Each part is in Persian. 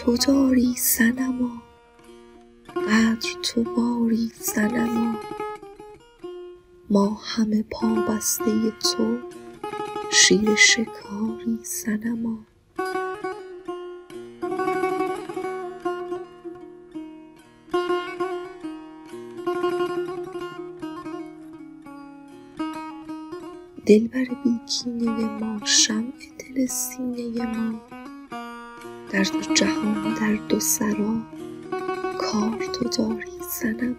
تو داری صنما، قدر تو باری صنما. ما همه پابسته تو، شیر شکاری صنما. دلبر بیکینه ما، شمع دل سینه ما. در دو جهان در دو سرا، کار تو داری صنما.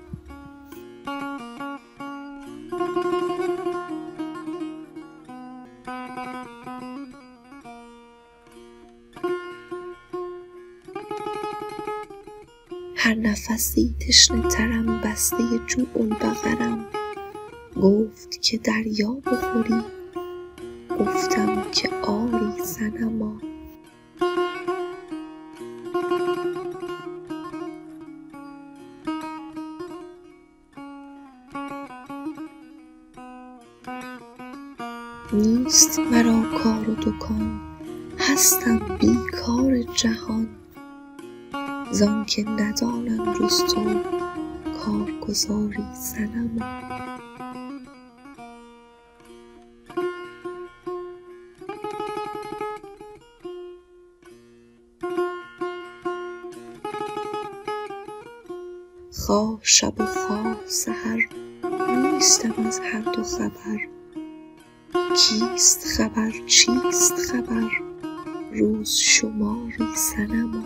هر نفسی تشنه ترم، بسته جوع البقرم. گفت که دریا بخوری، گفتم که آری صنما. نیست مرا کار و دکان، هستم بیکار جهان. زان که ندانم جز تو، کارگزاری صنما. خواه شب و خواه سحر، نیستم از هر دو خبر. کیست خبر چیست خبر، روز شماری صنما.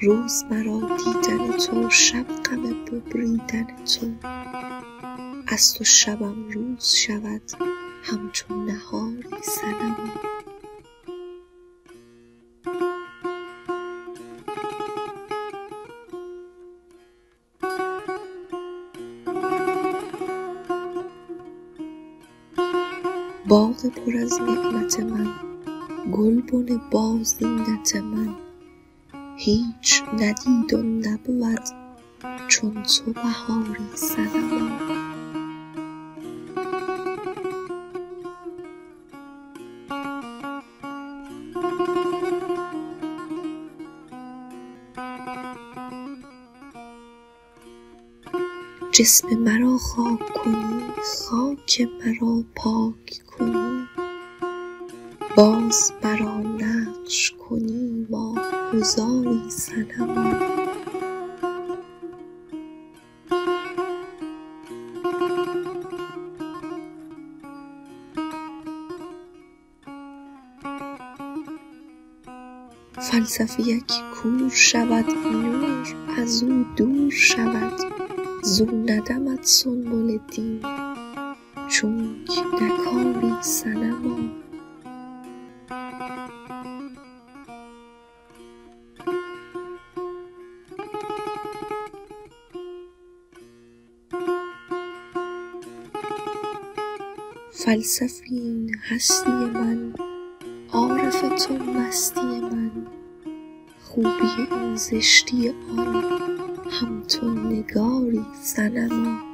روز مرا دیدن تو، شب غم ببریدن تو. از تو شبم روز شود، همچون نهاری صنما. باغ پر از نعمت من، گلبن بازینت من. هیچ ندید و نبود چون تو بهاری صنما. جسم مرا خاک کنی، خاک مرا پاک کنی. باز برا نقش کنی ماه گذاری صنما. فلسفیک کور شود، نور از او دور شود. زو ندمد سنبل دین، چونک نکاری صنما. فلسفی این هستی من، عارف تو مستی من. خوبی این زشتی آن، هم تو نگاری صنما.